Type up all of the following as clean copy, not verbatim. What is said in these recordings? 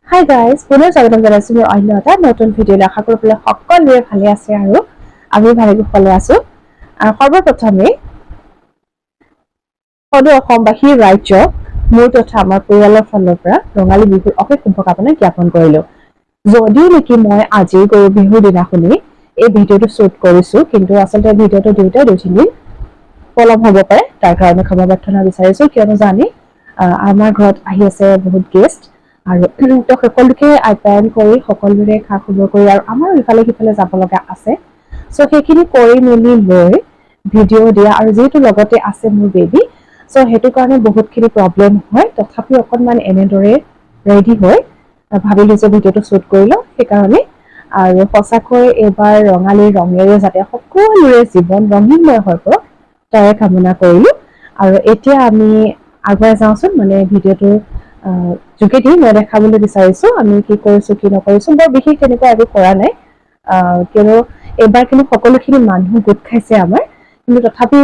Hi guys, পুনৰ স্বাগতম জনাইছোঁ মোৰ অন্য এটা নতুন ভিডিঅ'লৈ। আশা কৰোঁ বোলে সকলোৱে ভালে আছে আৰু আমি ভালে কুশলে আছোঁ। সৰ্বপ্ৰথমে সদৌ অসমবাসী ৰাজ্যক মোৰ তথা আমাৰ পৰিয়ালৰ ফালৰ পৰা ৰঙালী বিহুৰ অশেষ শুভকামনা জ্ঞাপন কৰিলোঁ। যদিও নেকি মই আজি গৰু বিহুৰ দিনাখনি এই ভিডিঅ'টো শ্বুট কৰিছোঁ, কিন্তু আচলতে ভিডিঅ'টো দিওঁতে 2-3 দিন পলম হ'ব পাৰে, তাৰ কাৰণে ক্ষমা প্ৰাৰ্থনা বিচাৰিছোঁ। কিয়নো জানি আমাৰ ঘৰত আহি আছে বহুত গেষ্ট আৰু সকলোকে আপ্যায়ন কৰি সকলোৰে খা খবৰ কৰি আৰু আমাৰ ইফালে সিফালে যাব লগা আছে। চ' সেইখিনি কৰি মেলি লৈ ভিডিঅ' দিয়া আৰু যিহেতু লগতে আছে মোৰ বেবী, চ' সেইটো কাৰণে বহুতখিনি প্ৰব্লেম হয়। তথাপিও অকণমান এনেদৰে ৰেডি হৈ ভাবিলোঁ যে ভিডিঅ'টো শ্বুট কৰি লওঁ। সেইকাৰণে আৰু সঁচাকৈ এইবাৰ ৰঙালীৰ ৰঙেৰে যাতে সকলোৰে জীৱন ৰঙীনময় হৈ পৰক তাৰে কামনা কৰিলোঁ। আৰু এতিয়া আমি আগুৱাই যাওঁচোন, মানে ভিডিঅ'টো যোগেদি মই দেখাবলৈ বিচাৰিছোঁ আমি কি কৰিছোঁ কি নকৰিছোঁ। বৰ বিশেষ তেনেকুৱা একো কৰা নাই, কিয়নো এইবাৰ কিন্তু সকলোখিনি মানুহ গোট খাইছে আমাৰ, কিন্তু তথাপি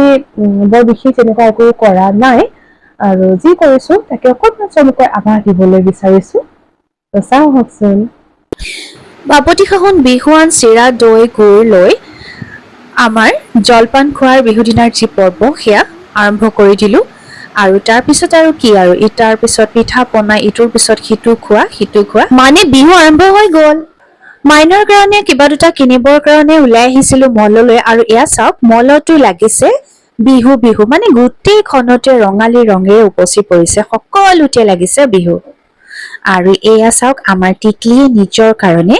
বৰ বিশেষ তেনেকুৱা একো কৰা নাই। আৰু যি কৰিছোঁ তাকে অকণমান চমুকৈ আভাস দিবলৈ বিচাৰিছোঁ। তো চাওঁ আহকচোন। বাপতি সাহোন বিহুৱান চিৰা দৈ গুৰ লৈ আমাৰ জলপান খোৱাৰ বিহুদিনাৰ যি পৰ্ব সেয়া আৰম্ভ কৰি দিলোঁ। আৰু তাৰপিছত আৰু কি আৰু ইটাৰ পিছত পিঠা পনা, ইটোৰ পিছত সিটো খোৱা মানে বিহু আৰম্ভ হৈ গ'ল। মাইনাৰ কাৰণে কিবা দুটা কিনিবৰ কাৰণে ওলাই আহিছিলোঁ মললৈ, আৰু এয়া চাওক মলতো লাগিছে বিহু বিহু, মানে গোটেইখনতে ৰঙালী ৰঙেৰে উপচি পৰিছে, সকলোতে লাগিছে বিহু। আৰু এয়া চাওক আমাৰ টিকলিয়ে নিজৰ কাৰণে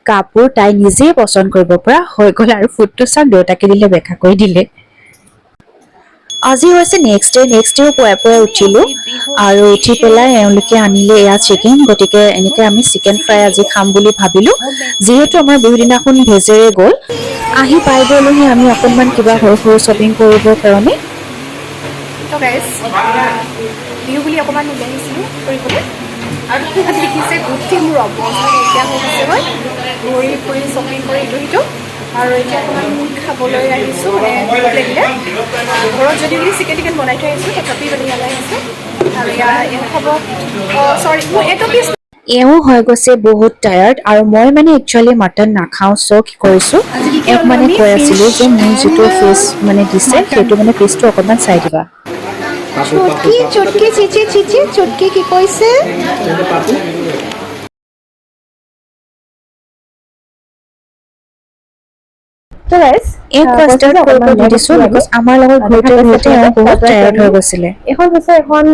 কাপোৰ তাই নিজেই পচন্দ কৰিব পৰা হৈ গ'ল, আৰু ফুটটো চাওক দেউতাকে দিলে বেকা কৰি দিলে। আজি হৈছে নেক্সট ডেও পুৱাই পুৱাই উঠিলোঁ আৰু উঠি পেলাই এওঁলোকে আনিলে এয়া চিকেন, গতিকে এনেকে আমি চিকেন ফ্ৰাই আজি খাম বুলি ভাবিলোঁ। যিহেতু আমাৰ বিহু দিনাখন ভেজেৰে গ'ল, আহি পাই গ'লোহি আমি অকণমান কিবা সৰু সৰু শ্বপিং কৰিবৰ কাৰণে। বিহু বুলি অকণমান ওলাই আহিছিলোঁ ফুৰিবলৈ, আৰু দেখিছে গোটেই মোৰ অৱস্থা নাইকিয়া হৈ গৈছেগৈ, ঘূৰি ফুৰি শ্বপিং কৰি ইটো সিটো। আৰু এতিয়া অকণমান খাবলৈ আহিছোঁ, মানে ভোক লাগিলে। ঘৰত যদিও বুলি চিকেন টিকেন বনাই থৈ আহিছোঁ, তথাপি মানে ইয়ালৈ আহিছোঁ। আৰু ইয়াত খাব চৰি মোৰ এইটো পিছ এওঁ হৈ গৈছে বহুত টায়াৰ্ড, আৰু মই মানে একচুৱেলি মাটন নাখাওঁ। চ' কি কৰিছোঁ, এওঁক মানে কৈ আছিলোঁ যে মোৰ যিটো ফিচ মানে দিছে সেইটো মানে ফিচটো অকণমান চাই দিবা। চুটকি চুটকি কি কৈছে? তো গাইজ, এওঁক ফাৰ্ষ্ট কৈছোঁ যে ষ্টাৰ্ট কৰিব অকণমান দি লেট দিছোঁ হৈছিলে আমি বিকজ আমাৰ লগত দেখা ঘূৰোতে পাইছে ঘূৰোতে আপোনালোকে এওঁ বহুত তাৰ টায়াৰ্ড হৈ কিয়নো গৈছিলে। এইখন হৈছে এখন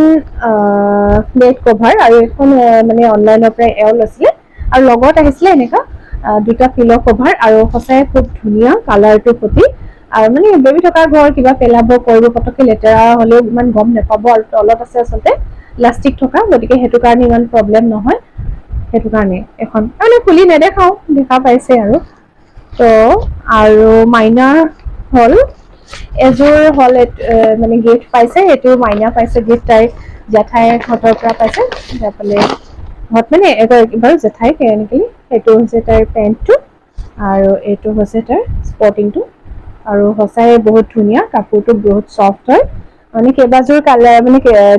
বেড কভাৰ, আৰু এইখন মানে অনলাইনৰ পৰা এওঁ লৈছিলে, আৰু লগত আহিছিলে এনেকুৱা দুটা পিলো কভাৰ, আৰু সঁচাই খুব ধুনীয়া কালাৰটোৰ প্ৰতি। আৰু মানে বেবী থকা ঘৰ কিবা পেলাব কৰিব পটককৈ লেতেৰা হ'লেও ইমান গম নাপাব, আৰু তলত আছে আচলতে প্লাষ্টিক থকা, গতিকে সেইটো কাৰণে ইমান প্ৰব্লেম নহয়। সেইটো কাৰণে এখন মানে খুলি নেদেখাওঁ, দেখা পাইছে আৰু। তো আৰু মাইনাৰ হ'ল এযোৰ হ'ল মানে গিফ্ট পাইছে, এইটো মাইনা পাইছে গিফ্ট তাইৰ জেঠাই ঘৰৰ পৰা পাইছে। ঘৰত মানে বাৰু জেঠাই এনেকৈ, সেইটো হৈছে তাইৰ পেণ্টটো, আৰু এইটো হৈছে তাৰ স্পৰ্টিংটো। আৰু সঁচাই বহুত ধুনীয়া, কাপোৰটো বহুত চফ্ট হয়। মানে কেইবাযোৰ কালাৰ মানে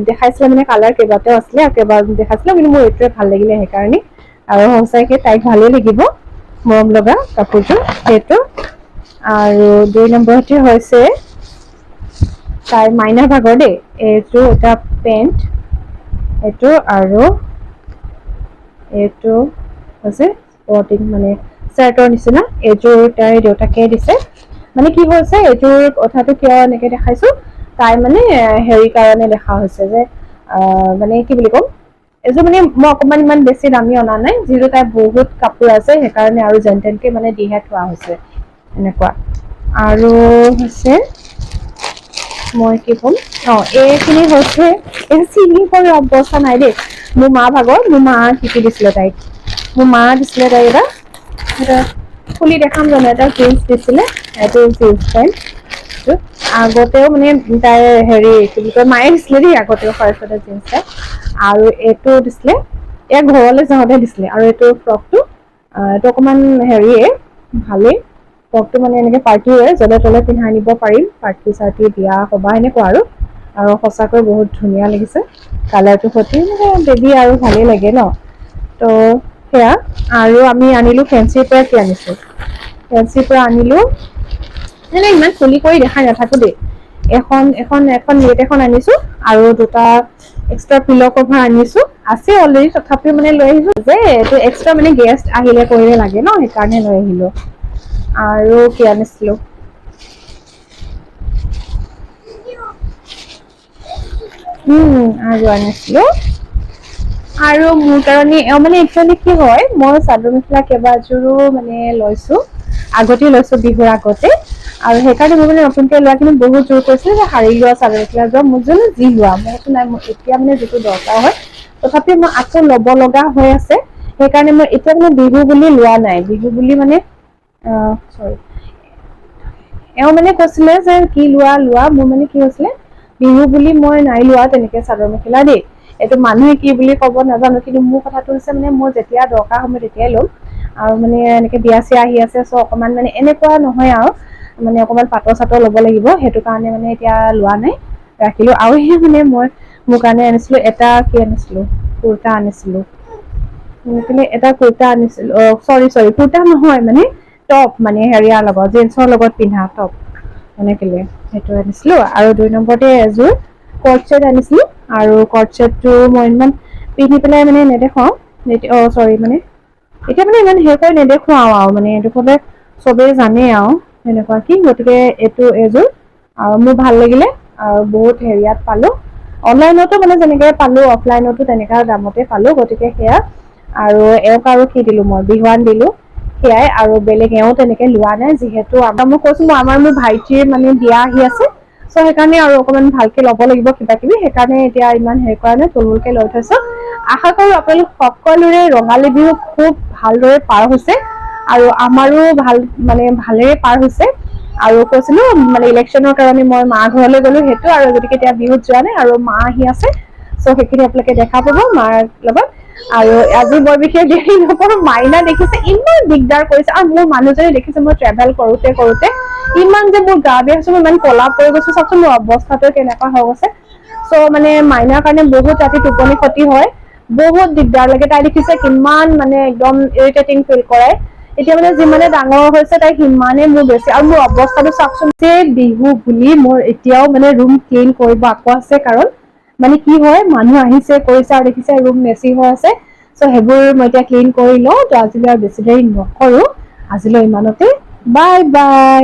দেখাইছিলে, মানে কালাৰ কেইবাটাও আছিলে আৰু কেইবাৰ দেখাইছিলে, কিন্তু মোৰ এইটোৱে ভাল লাগিলে সেইকাৰণে। আৰু সঁচাকৈ তাইক ভালেই লাগিব, মৰম লগা কাপোৰযোৰ সেইটো। আৰু 2 নম্বৰতে হৈছে তাইৰ মাইনাৰ ভাগৰ দেই, এইটো এটা পেণ্ট, এইটো আৰু এইটো হৈছে স্পৰ্টিং, মানে চাৰ্টৰ নিচিনা। এইযোৰ তাইৰ দেউতাকে দিছে। মানে কি হৈছে, এইটোৰ কথাটো কিয় এনেকে দেখাইছোঁ, তাই মানে হেৰি কাৰণে দেখা হৈছে যে মানে কি বুলি ক'ম, এইযোৰ মানে মই অকণমান ইমান বেছি দামী অনা নাই, যিহেতু তাইৰ বহুত কাপোৰ আছে সেইকাৰণে, আৰু যেন তেনকে মানে দিহে থোৱা হৈছে এনেকুৱা। আৰু হৈছে মই কি ক'ম, এইখিনি হৈছে এই চিনিবৰ অৱস্থা নাই দেই। মোৰ মা ভাগৰ, মোৰ মা শিকি দিছিলে তাইক, মোৰ মা দিছিলে তাইক এটা খুলি দেখাম জানো, এটা জিন্স দিছিলে, এইটো জিন্স পেণ্ট। আগতেও মানে তাইৰ হেৰি কি বুলি কয়, মায়ে দিছিলে দেই আগতেও ফাৰ্ষ্টতে জিন্স পেণ্ট, আৰু এইটো দিছিলে এয়া ঘৰলৈ যাওঁতে দিছিলে। আৰু এইটো ফ্ৰকটো এইটো অকণমান হেৰিয়ে ভালেই, ফ্ৰকটো মানে এনেকে পাৰ্টি ৱেৰ য'লে ত'লে পিন্ধাই নিব পাৰিম, পাৰ্টি চাৰ্টি বিয়া সবাহ এনেকুৱা আৰু। আৰু সঁচাকৈ বহুত ধুনীয়া লাগিছে কালাৰটোৰ সৈতে, মানে বেবী আৰু ভালেই লাগে ন। তো সেয়া আৰু আমি আনিলো ফেঞ্চিৰ পৰা কি আনিছো ফেঞ্চিৰ পৰা আনিলো মানে ইমান খুলি কৰি দেখাই নাথাকো দেই এখন এখন এখন নেট এখন আনিছো আৰু দুটা এক্সট্ৰা পিলো কভাৰ আনিছো আছে অলৰেডি তথাপিও মানে লৈ আহিছো যে এইটো এক্সট্ৰা মানে গেষ্ট আহিলে কৰিলে লাগে ন সেইকাৰণে লৈ আহিলো আৰু কি আনিছিলো আৰু আনিছিলো আৰু মোৰ কাৰণে মানে একচুৱেলি কি হয় মই চাদৰ মেখেলা কেইবাযোৰো মানে লৈছো আগতে লৈছো বিহুৰ আগতে আৰু সেইকাৰণে মই মানে নতুনকে লোৱা কিন্তু বহুত জোৰ কৰিছিলে যে শাৰী লোৱা চাদৰ মেখেলা যোৱা মোৰ যোন যি লোৱা মই কৈছো নাই মোৰ এতিয়া মানে যিটো দৰকাৰ হয় তথাপি মই আকৌ ল'ব লগা হৈ আছে সেইকাৰণে মই এতিয়া মানে বিহু বুলি লোৱা নাই বিহু বুলি মানে চৰি এওঁ মানে কৈছিলে যে কি লোৱা লোৱা মোৰ মানে কি হৈছিলে বিহু বুলি মই নাই লোৱা তেনেকে চাদৰ মেখেলা দেই এইটো মানুহে কি বুলি ক'ব নাজানো কিন্তু মোৰ কথাটো হৈছে মানে মোৰ যেতিয়া দৰকাৰ হ'ব তেতিয়াই ল'ম আৰু মানে এনেকে বিয়া চিয়া আহি আছে চ' অকমান মানে এনেকুৱা নহয় আৰু মানে অকমান পাতৰ চাতৰ ল'ব লাগিব সেইটো কাৰণে মানে এতিয়া লোৱা নাই ৰাখিলো আৰু সেই মানে মই মোৰ কাৰণে আনিছিলো এটা কি আনিছিলো কুৰ্তা আনিছিলো এটা কুৰ্তা আনিছিলো চৰি কুৰ্তা নহয় মানে টপ মানে হেৰিয়াৰ লগত জিন্সৰ লগত পিন্ধা টপ এনেকেলে সেইটো আনিছিলো আৰু 2 নম্বৰতে এযোৰ কট চেট আনিছিলো আৰু কট চেটটো মই ইমান পিন্ধি পেলাই মানে নেদেখাও চৰি মানে এতিয়া মানে ইমান হেৰি কৰি নেদেখুৱাও আৰু মানে এইটো ক'লে চবেই জানে আৰু সেনেকুৱা কি গতিকে এইটো এযোৰ আৰু মোৰ ভাল লাগিলে আৰু বহুত হেৰিয়াত পালো অনলাইনতো মানে যেনেকে পালো অফলাইনতো তেনেকা দামতে পালো গতিকে সেয়া আৰু এওঁক আৰু কি দিলো মই বিহুৱান দিলো সেয়াই আৰু বেলেগ এওঁ তেনেকে লোৱা নাই যিহেতু মই কৈছো আমাৰ মোৰ ভাইটিৰ মানে বিয়া আহি আছে চ' সেইকাৰণে আৰু অকমান ভালকে ল'ব লাগিব কিবা কিবি সেইকাৰণে এতিয়া ইমান হেৰি কৰা নাই থুলমূলকে লৈ থৈছো আশা কৰো আপোনালোক সকলোৰে ৰঙালী বিহু খুব ভালদৰে পাৰ হৈছে আৰু আমাৰো ভাল মানে ভালেৰে পাৰ হৈছে আৰু কৈছিলো মানে ইলেকশ্যনৰ কাৰণে মই মা ঘৰলৈ গলো সেইটো আৰু গতিকে এতিয়া বিহুত যোৱা নাই আৰু মা আহি আছে চ' সেইখিনি আপোনালোকে দেখা পাব মাৰ লগত আৰু আজি বৰ বিশেষ দেৰি নকৰো মাইনা দেখিছে ইমান দিগদাৰ কৰিছে আৰু মোৰ মানুহজনে দেখিছে মই ট্ৰেভেল কৰোতে কৰোতে ইমান যে মোৰ গা বেয়া হৈছে মই ইমান কলা পৰি গৈছো চাওকচোন মোৰ অৱস্থাটো কেনেকুৱা হৈ গৈছে চ' মানে মাইনাৰ কাৰণে বহুত ৰাতি টোপনি ক্ষতি হয় বহুত দিগদাৰ লাগে তাই দেখিছে কিমান মানে একদম ইৰিটেটিং ফিল কৰাই এতিয়া মানে যিমানে ডাঙৰ হৈছে তাই সিমানে মোৰ বেছি আৰু মোৰ অৱস্থাটো চাওকচোন যে বিহু বুলি মোৰ এতিয়াও মানে ৰুম ক্লিন কৰিব আকৌ আছে কাৰণ মানে কি হয় মানুহ আহিছে কৰিছে আৰু দেখিছে ৰুম মেচি হৈ আছে চ' সেইবোৰ মই এতিয়া ক্লিন কৰি লওঁ তো আজিলৈ আৰু বেছি দেৰি নকৰো আজিলৈ ইমানতে বাই বাই